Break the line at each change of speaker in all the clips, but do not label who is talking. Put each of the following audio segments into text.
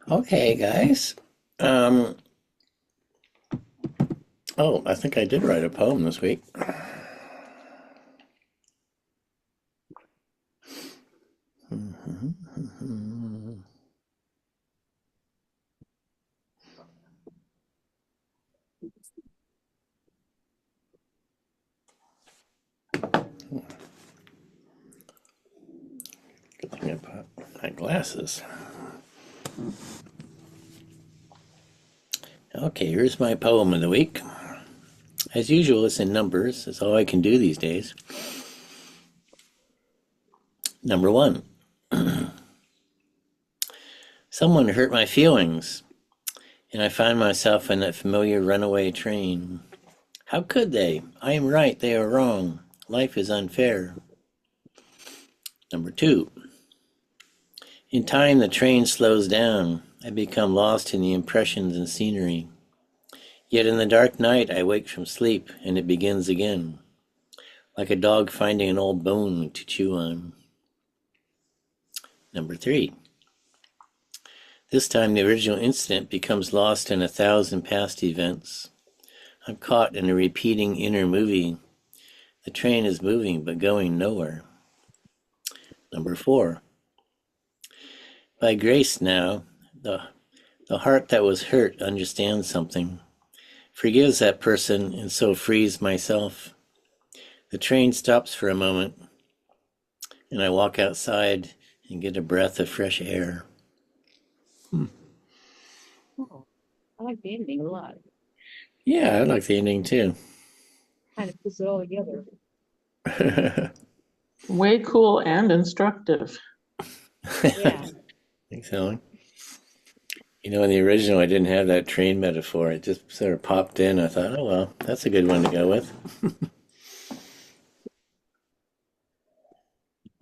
Okay, guys. Um, I think I did write a poem this week. Good thing I put my glasses. Okay, here's my poem of the week. As usual, it's in numbers. That's all I can do these days. Number one, someone hurt my feelings, and I find myself in that familiar runaway train. How could they? I am right, they are wrong. Life is unfair. Number two, in time the train slows down. I become lost in the impressions and scenery. Yet in the dark night I wake from sleep, and it begins again, like a dog finding an old bone to chew on. Number three, this time the original incident becomes lost in 1,000 past events. I'm caught in a repeating inner movie. The train is moving but going nowhere. Number four, by grace now, the heart that was hurt understands something, forgives that person, and so frees myself. The train stops for a moment, and I walk outside and get a breath of fresh air.
Oh, I like the ending a lot.
Yeah, I like the ending too.
Kind of puts it all together.
Way cool and instructive.
Yeah.
Thanks, Helen. You know, in the original, I didn't have that train metaphor. It just sort of popped in. I thought, oh, well, that's a good one to go with.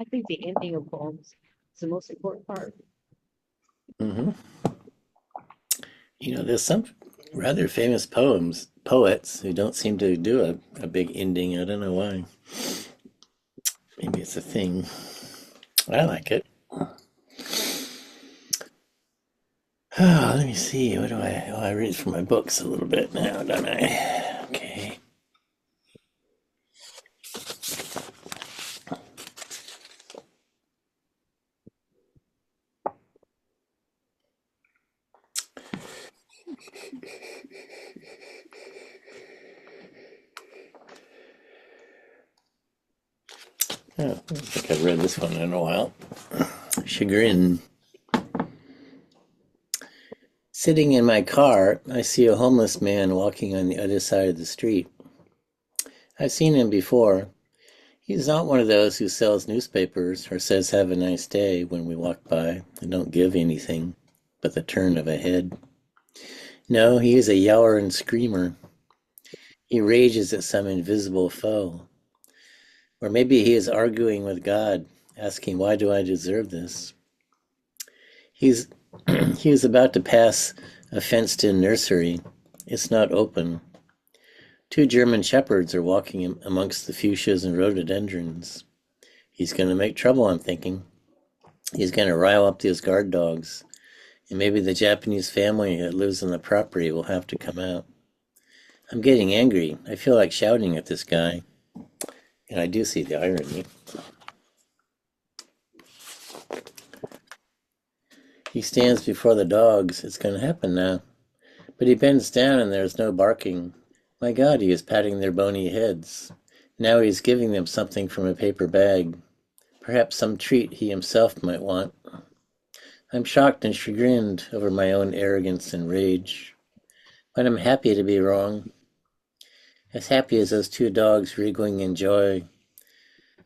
I think the ending of poems is the most important part.
Hmm. You know, there's some rather famous poets who don't seem to do a big ending. I don't know why. Maybe it's a thing. I like it. Let me see. What do I? Oh, I read from my books a little bit now, don't I? Okay. Oh, I don't think I've read this one in a while. Chagrin. Sitting in my car, I see a homeless man walking on the other side of the street. I've seen him before. He's not one of those who sells newspapers or says have a nice day when we walk by and don't give anything but the turn of a head. No, he is a yower and screamer. He rages at some invisible foe. Or maybe he is arguing with God, asking, why do I deserve this? He's he is about to pass a fenced-in nursery. It's not open. Two German shepherds are walking amongst the fuchsias and rhododendrons. He's going to make trouble, I'm thinking. He's going to rile up those guard dogs, and maybe the Japanese family that lives on the property will have to come out. I'm getting angry. I feel like shouting at this guy, and I do see the irony. He stands before the dogs. It's going to happen now. But he bends down and there's no barking. My God, he is patting their bony heads. Now he is giving them something from a paper bag. Perhaps some treat he himself might want. I'm shocked and chagrined over my own arrogance and rage. But I'm happy to be wrong. As happy as those two dogs wriggling in joy.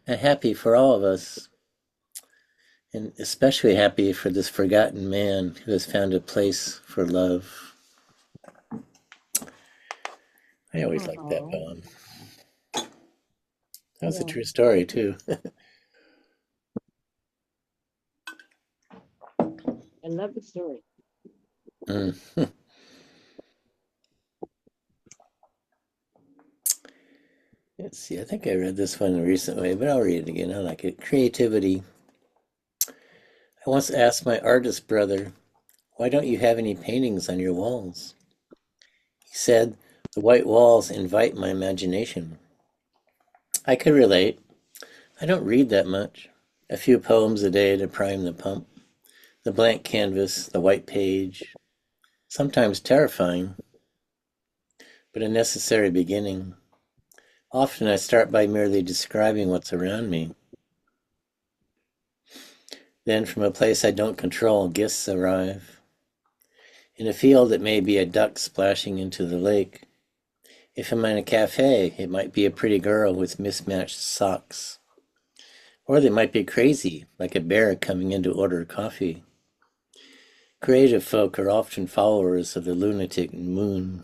And happy for all of us. And especially happy for this forgotten man who has found a place for love. I always liked that
Oh,
poem. That was a
yeah.
true story, too.
I love the story.
Mm. Let's see, I think I read this one recently, but I'll read it again. I like it. Creativity. I once asked my artist brother, Why don't you have any paintings on your walls? He said, the white walls invite my imagination. I could relate. I don't read that much. A few poems a day to prime the pump. The blank canvas, the white page. Sometimes terrifying, but a necessary beginning. Often I start by merely describing what's around me. Then from a place I don't control, gifts arrive. In a field it may be a duck splashing into the lake. If I'm in a cafe, it might be a pretty girl with mismatched socks. Or they might be crazy, like a bear coming in to order coffee. Creative folk are often followers of the lunatic moon.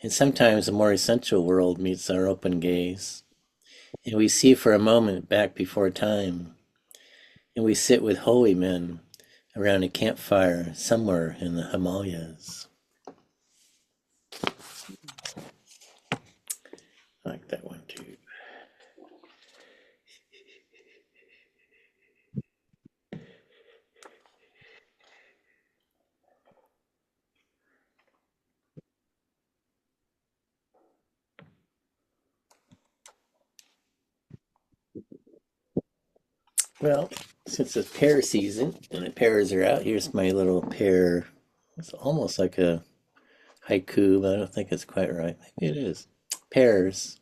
And sometimes a more essential world meets our open gaze. And we see for a moment back before time. And we sit with holy men around a campfire somewhere in the Himalayas. I like that one too. Well, since it's pear season and the pears are out, here's my little pear. It's almost like a haiku, but I don't think it's quite right. Maybe it is. Pears.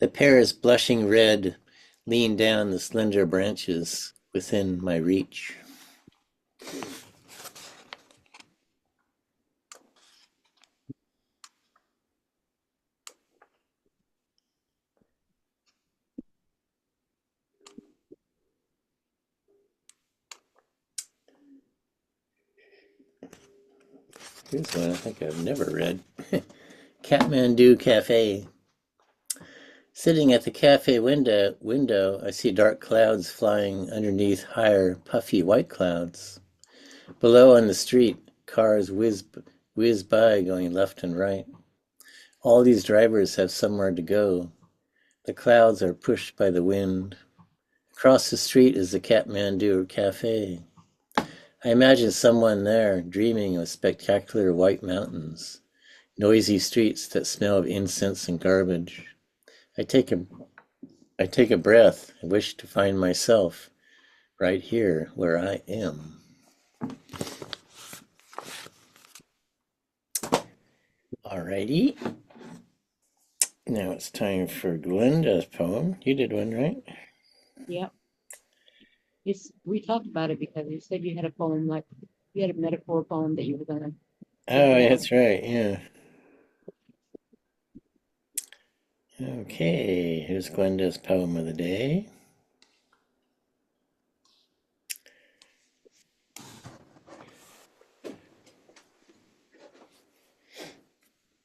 The pears blushing red lean down the slender branches within my reach. Here's one I think I've never read. Kathmandu Cafe. Sitting at the cafe window, I see dark clouds flying underneath higher, puffy white clouds. Below on the street, cars whiz by going left and right. All these drivers have somewhere to go. The clouds are pushed by the wind. Across the street is the Kathmandu Cafe. I imagine someone there dreaming of spectacular white mountains, noisy streets that smell of incense and garbage. I take a breath and wish to find myself right here where I am. Alrighty. Now it's time for Glenda's poem. You did one, right?
Yep. We talked about it because you said you had a poem, like you had a metaphor poem that you were gonna
Oh,
down.
that's right. Yeah. Okay. Here's Glenda's poem of the day.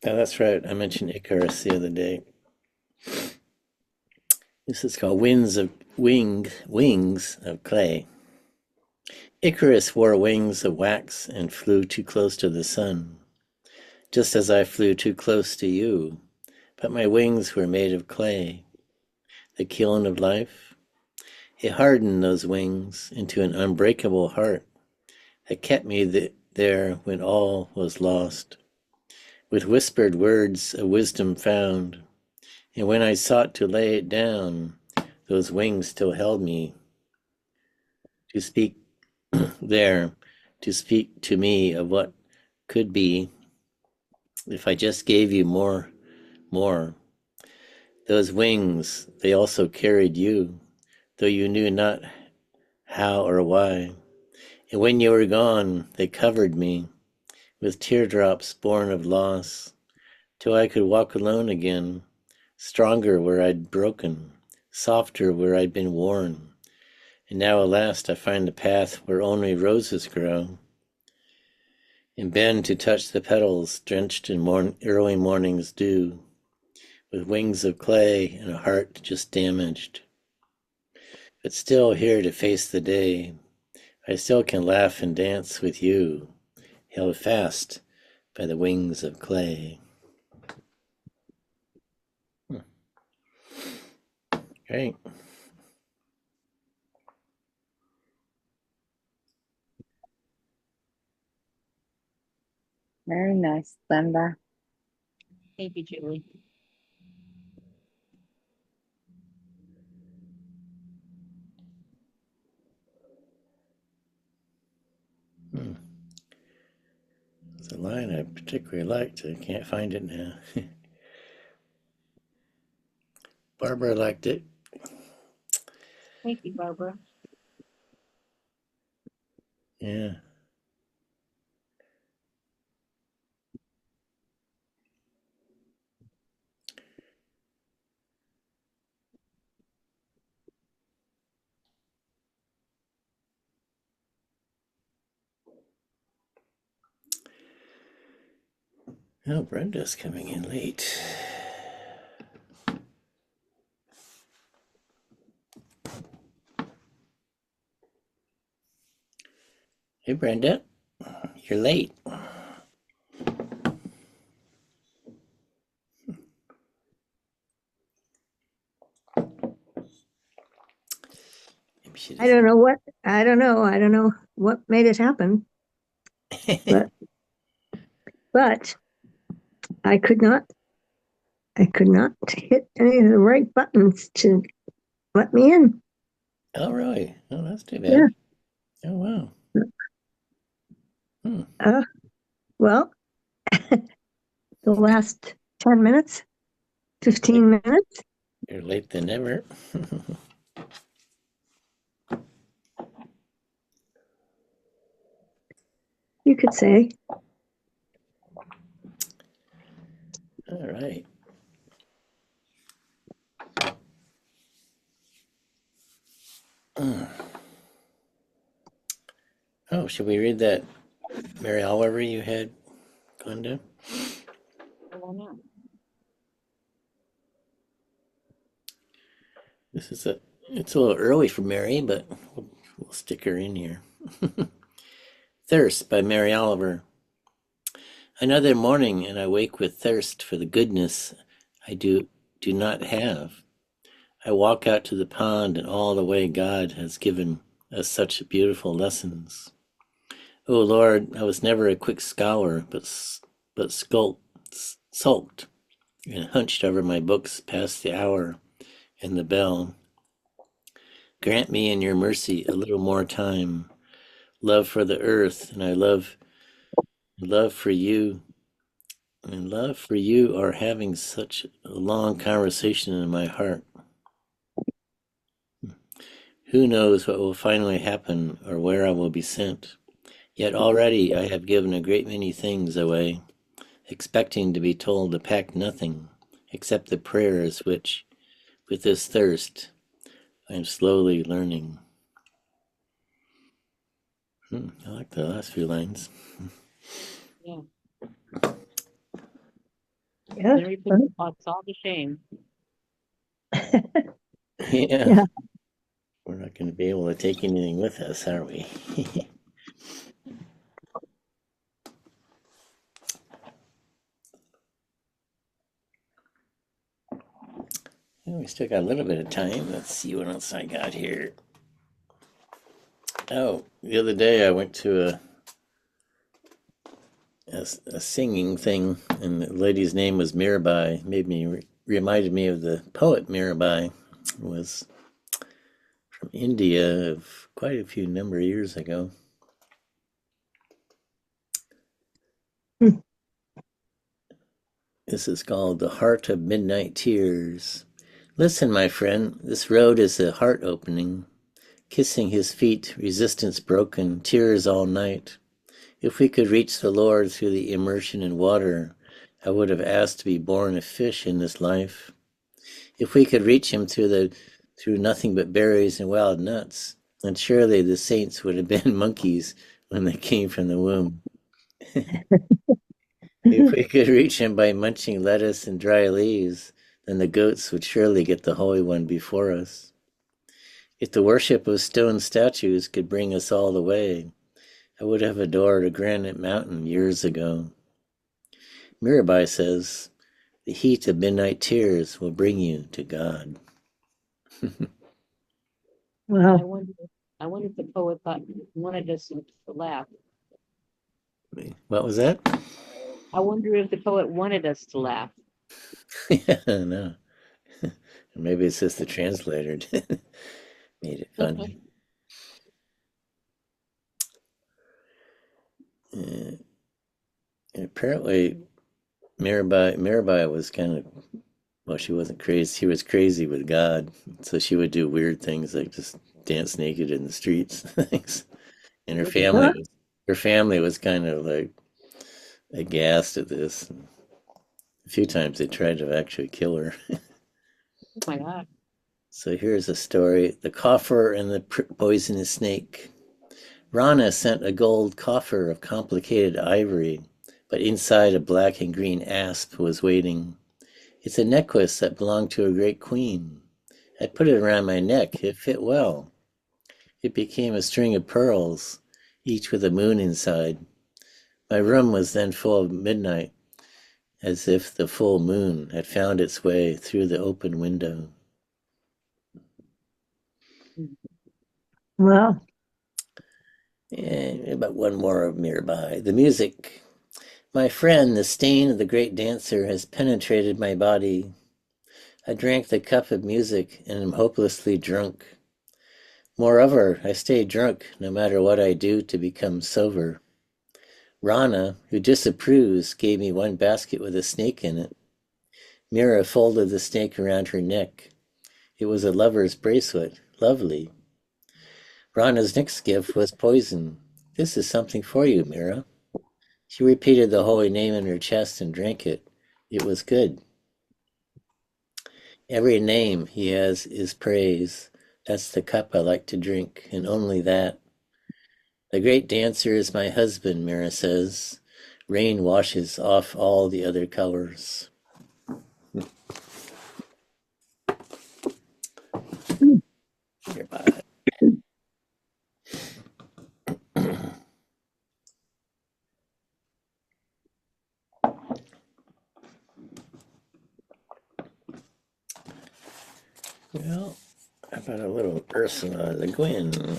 Oh, that's right. I mentioned Icarus the other day. This is called Wings of Clay. Icarus wore wings of wax and flew too close to the sun, just as I flew too close to you. But my wings were made of clay, the kiln of life. It hardened those wings into an unbreakable heart that kept me there when all was lost. With whispered words of wisdom found, and when I sought to lay it down, those wings still held me to speak there, to speak to me of what could be if I just gave you more. Those wings, they also carried you, though you knew not how or why. And when you were gone, they covered me with teardrops born of loss, till I could walk alone again, stronger where I'd broken, softer where I'd been worn. And now at last I find the path where only roses grow, and bend to touch the petals drenched in early morning's dew, with wings of clay and a heart just damaged. But still here to face the day, I still can laugh and dance with you, held fast by the wings of clay. Great.
Very nice, Linda.
Thank you, Julie.
It's a line I particularly liked. I can't find it now. Barbara liked it.
Thank you, Barbara.
Yeah. Oh, Brenda's coming in late. Hey, Brenda, you're late.
I don't know what, I don't know what made it happen, but I could not hit any of the right buttons to let me in.
Oh, really? Oh, that's too bad.
Yeah.
Oh, wow.
Well, the last 10 minutes, 15 minutes.
You're late than ever.
You could say.
All right. Oh, should we read that Mary Oliver you had, Glenda?
Why not?
It's a little early for Mary, but we'll stick her in here. Thirst by Mary Oliver. Another morning, and I wake with thirst for the goodness I do not have. I walk out to the pond, and all the way God has given us such beautiful lessons. Oh Lord, I was never a quick scholar, but sulked and hunched over my books past the hour and the bell. Grant me in your mercy a little more time, love for the earth, and love for you. And love for you are having such a long conversation in my heart. Who knows what will finally happen or where I will be sent? Yet already I have given a great many things away, expecting to be told to pack nothing except the prayers which, with this thirst, I am slowly learning. I like the last few lines.
Yeah.
Yeah.
Mary put the thoughts all to shame.
Yeah. We're not going to be able to take anything with us, are we? Well, we still got a little bit of time. Let's see what else I got here. Oh, the other day I went to a singing thing, and the lady's name was Mirabai. Reminded me of the poet Mirabai. Was from India of quite a few number of years ago. This is called The Heart of Midnight Tears. Listen, my friend, this road is a heart opening. Kissing his feet, resistance broken, tears all night. If we could reach the Lord through the immersion in water, I would have asked to be born a fish in this life. If we could reach him through nothing but berries and wild nuts, then surely the saints would have been monkeys when they came from the womb. If we could reach him by munching lettuce and dry leaves, then the goats would surely get the Holy One before us. If the worship of stone statues could bring us all the way, I would have adored a granite mountain years ago. Mirabai says, the heat of midnight tears will bring you to God.
Wow.
I wonder if the poet wanted us to laugh.
What was that?
I wonder if the poet wanted us to laugh.
Yeah, no. Maybe it's just the translator made it funny. And apparently, Mirabai was kind of, well, she wasn't crazy. She was crazy with God, so she would do weird things like just dance naked in the streets, things. And
Huh?
her family was kind of like aghast at this. A few times they tried to actually kill her.
Oh my God.
So here's a story: the coffer and the poisonous snake. Rana sent a gold coffer of complicated ivory, but inside a black and green asp was waiting. It's a necklace that belonged to a great queen. I put it around my neck. It fit well. It became a string of pearls, each with a moon inside. My room was then full of midnight, as if the full moon had found its way through the open window.
Well,
And about one more of Mirabai. The music. My friend, the stain of the great dancer, has penetrated my body. I drank the cup of music and am hopelessly drunk. Moreover, I stay drunk no matter what I do to become sober. Rana, who disapproves, gave me one basket with a snake in it. Mira folded the snake around her neck. It was a lover's bracelet. Lovely. Rana's next gift was poison. This is something for you, Mira. She repeated the holy name in her chest and drank it. It was good. Every name he has is praise. That's the cup I like to drink, and only that. The great dancer is my husband, Mira says. Rain washes off all the other colors. Nearby. Well, how about a little Ursala LeGuin?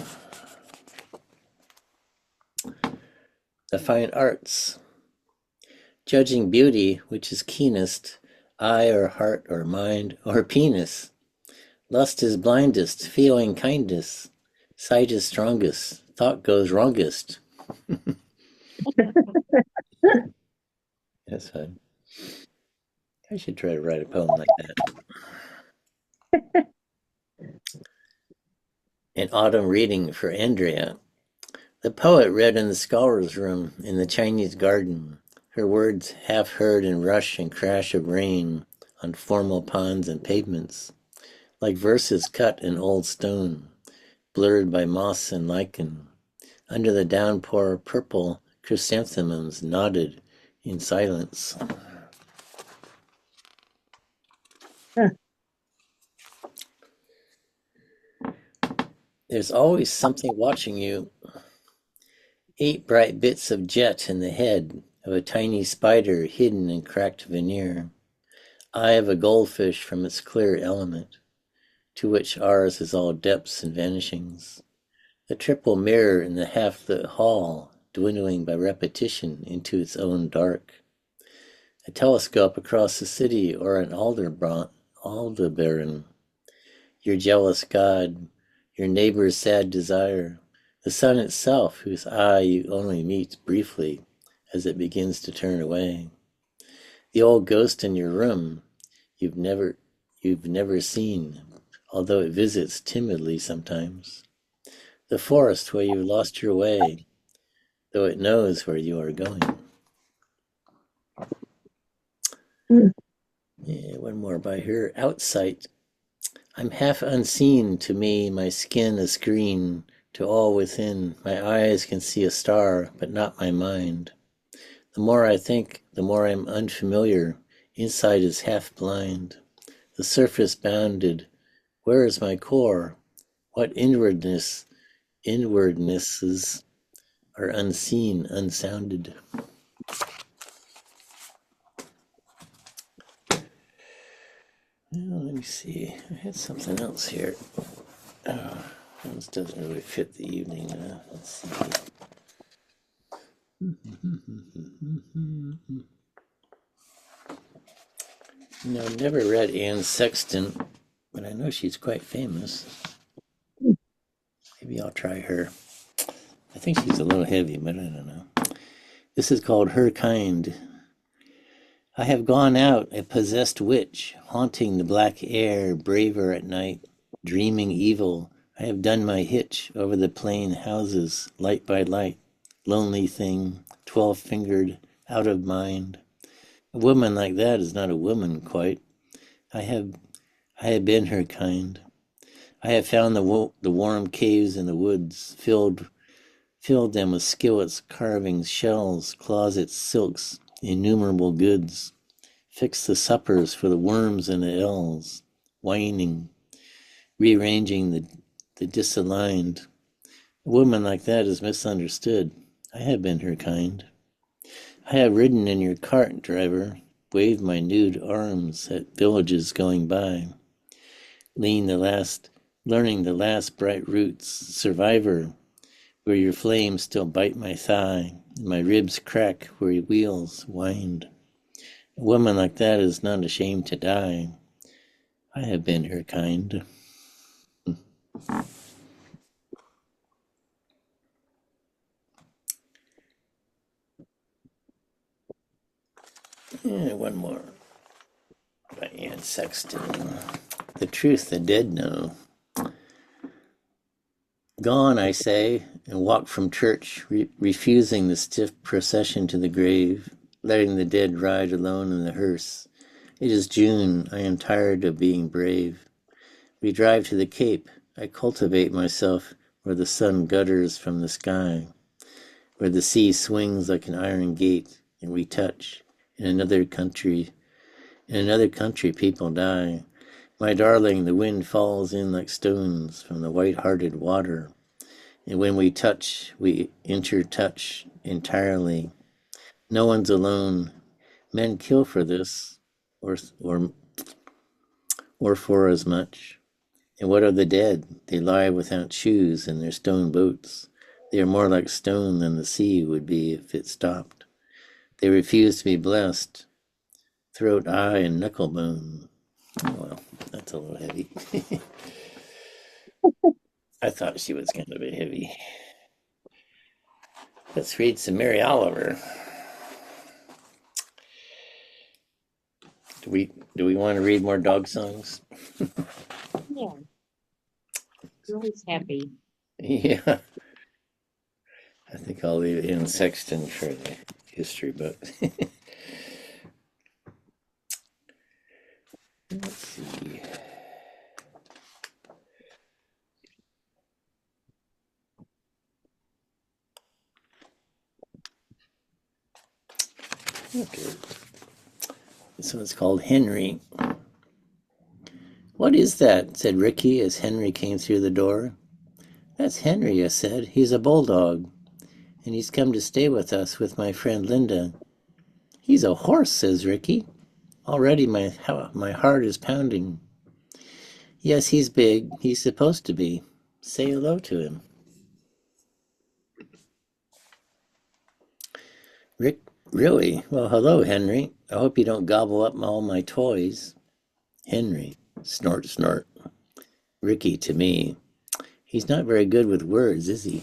The fine arts. Judging beauty, which is keenest, eye or heart or mind or penis. Lust is blindest, feeling kindest. Sight is strongest, thought goes wrongest. That's fun. I should try to write a poem like that. An autumn reading for Andrea. The poet read in the scholar's room in the Chinese garden, her words half heard in rush and crash of rain on formal ponds and pavements, like verses cut in old stone, blurred by moss and lichen. Under the downpour, purple chrysanthemums nodded in silence.
Huh.
There's always something watching you. 8 bright bits of jet in the head of a tiny spider hidden in cracked veneer. Eye of a goldfish from its clear element, to which ours is all depths and vanishings. The triple mirror in the half-lit hall, dwindling by repetition into its own dark. A telescope across the city or an Aldebaran. Your jealous God, your neighbor's sad desire, the sun itself whose eye you only meet briefly as it begins to turn away. The old ghost in your room you've never seen, although it visits timidly sometimes. The forest where you lost your way, though it knows where you are going. Yeah, one more by her. Outsight. I'm half unseen to me, my skin a screen to all within. My eyes can see a star, but not my mind. The more I think, the more I'm unfamiliar. Inside is half blind. The surface bounded. Where is my core? What inwardnesses are unseen, unsounded? Well, let me see. I had something else here. This doesn't really fit the evening. Let's see. I've never read Anne Sexton, but I know she's quite famous. Maybe I'll try her. I think she's a little heavy, but I don't know. This is called Her Kind. I have gone out, a possessed witch, haunting the black air, braver at night, dreaming evil. I have done my hitch over the plain houses, light by light. Lonely thing, 12-fingered, out of mind. A woman like that is not a woman quite. I have been her kind. I have found the warm caves in the woods, filled them with skillets, carvings, shells, closets, silks, innumerable goods. Fix the suppers for the worms and the elves, whining, rearranging the disaligned. A woman like that is misunderstood. I have been her kind. I have ridden in your cart, driver, waved my nude arms at villages going by, learning the last bright roots, survivor, where your flames still bite my thigh, and my ribs crack where your wheels wind. A woman like that is not ashamed to die. I have been her kind. One more by Anne Sexton. The truth the dead know. Gone, I say, and walk from church, refusing the stiff procession to the grave, letting the dead ride alone in the hearse. It is June. I am tired of being brave. We drive to the Cape. I cultivate myself where the sun gutters from the sky, where the sea swings like an iron gate, and we touch. In another country, people die. My darling, the wind falls in like stones from the white-hearted water. And when we touch, we intertouch entirely. No one's alone. Men kill for this, or for as much. And what of the dead? They lie without shoes in their stone boats. They are more like stone than the sea would be if it stopped. They refuse to be blessed. Throat, eye, and knuckle bone. Oh, well, that's a little heavy. I thought she was kind of a heavy. Let's read some Mary Oliver. Do we want to read more dog songs?
Yeah. You're always happy.
Yeah. I think I'll leave it in Sexton for the history book. Let's see. Okay. This one's called Henry. What is that? Said Ricky as Henry came through the door. That's Henry, I said. He's a bulldog, and he's come to stay with us with my friend Linda. He's a horse, says Ricky. Already my heart is pounding. Yes, he's big. He's supposed to be. Say hello to him. Rick, really? Well, hello, Henry. I hope you don't gobble up all my toys. Henry, snort, snort. Ricky to me. He's not very good with words, is he?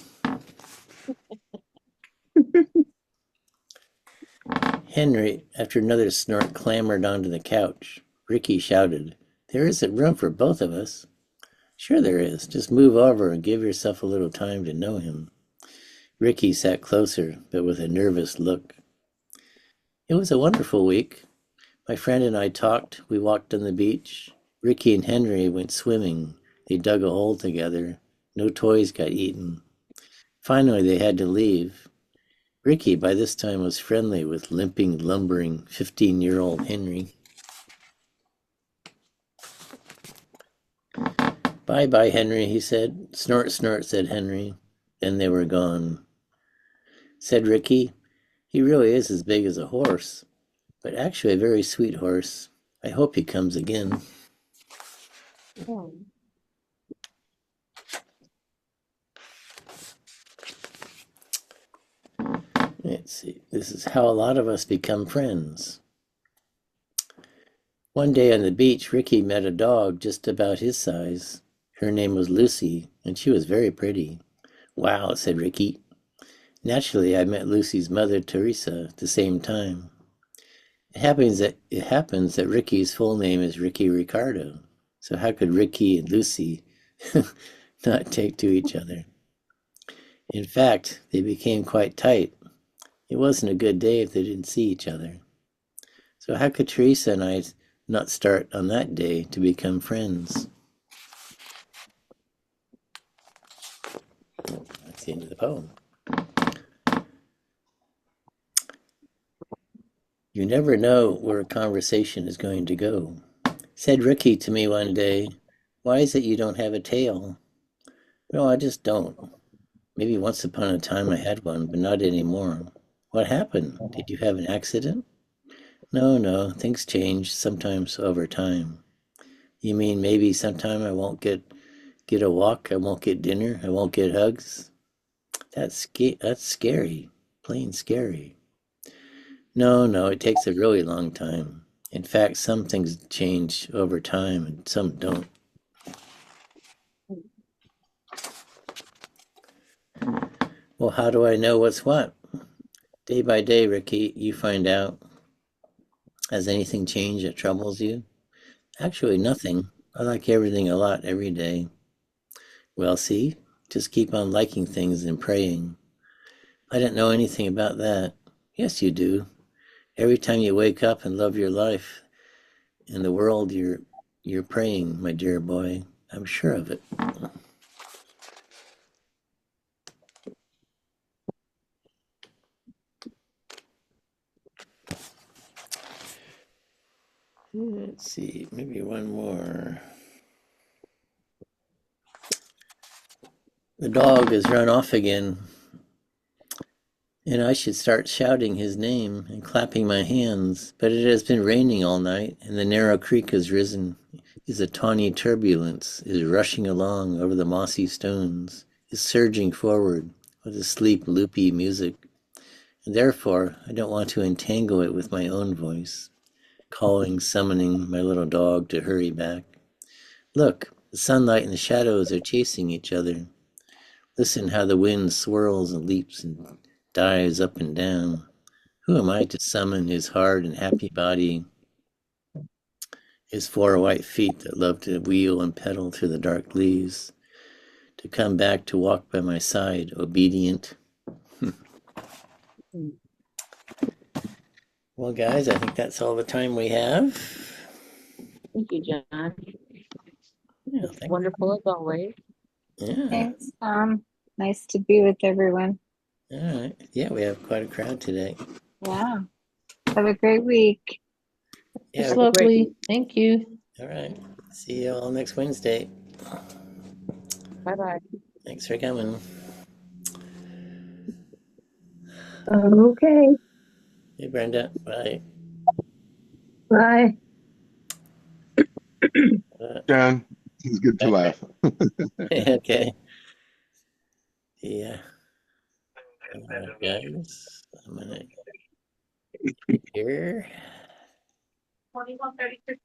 Henry, after another snort, clambered onto the couch. Ricky shouted, There isn't room for both of us. Sure there is. Just move over and give yourself a little time to know him. Ricky sat closer, but with a nervous look. It was a wonderful week. My friend and I talked. We walked on the beach. Ricky and Henry went swimming. They dug a hole together. No toys got eaten. Finally, they had to leave. Ricky, by this time, was friendly with limping, lumbering 15-year-old Henry. Bye-bye, Henry, he said. Snort, snort, said Henry. Then they were gone. Said Ricky, he really is as big as a horse, but actually a very sweet horse. I hope he comes again.
Oh.
Let's see. This is how a lot of us become friends. One day on the beach, Ricky met a dog just about his size. Her name was Lucy, and she was very pretty. Wow, said Ricky. Naturally, I met Lucy's mother, Teresa, at the same time. It happens that Ricky's full name is Ricky Ricardo. So how could Ricky and Lucy not take to each other? In fact, they became quite tight. It wasn't a good day if they didn't see each other. So how could Teresa and I not start on that day to become friends? That's the end of the poem. You never know where a conversation is going to go. Said Ricky to me one day, why is it you don't have a tail? No, I just don't. Maybe once upon a time I had one, but not anymore. What happened? Did you have an accident? No, things change sometimes over time. You mean maybe sometime I won't get a walk, I won't get dinner, I won't get hugs? That's scary, plain scary. No, it takes a really long time. In fact, some things change over time and some don't. Well, how do I know what's what? Day by day, Ricky, you find out. Has anything changed that troubles you? Actually, nothing. I like everything a lot every day. Well, see, just keep on liking things and praying. I didn't know anything about that. Yes, you do. Every time you wake up and love your life and the world, you're praying, my dear boy. I'm sure of it. Let's see, maybe one more. The dog has run off again, and I should start shouting his name and clapping my hands, but it has been raining all night, and the narrow creek has risen, is a tawny turbulence, is rushing along over the mossy stones, is surging forward with a sleep loopy music, and therefore I don't want to entangle it with my own voice, calling, summoning my little dog to hurry back. Look, the sunlight and the shadows are chasing each other. Listen how the wind swirls and leaps and dives up and down. Who am I to summon his hard and happy body, his 4 white feet that love to wheel and pedal through the dark leaves, to come back to walk by my side, obedient? Well, guys, I think that's all the time we have.
Thank you, John.
Yeah,
It's wonderful as always.
yeah.
Thanks, nice to be with everyone.
All right. Yeah, we have quite a crowd today.
Yeah. Have a great week.
Yeah.
It's lovely. Thank you.
All right. See you all next Wednesday.
Bye-bye.
Thanks for coming.
Okay,
Hey, Brenda. Bye.
bye.
John, it's good to laugh.
Okay. Yeah. Guys, I'm gonna here.
2136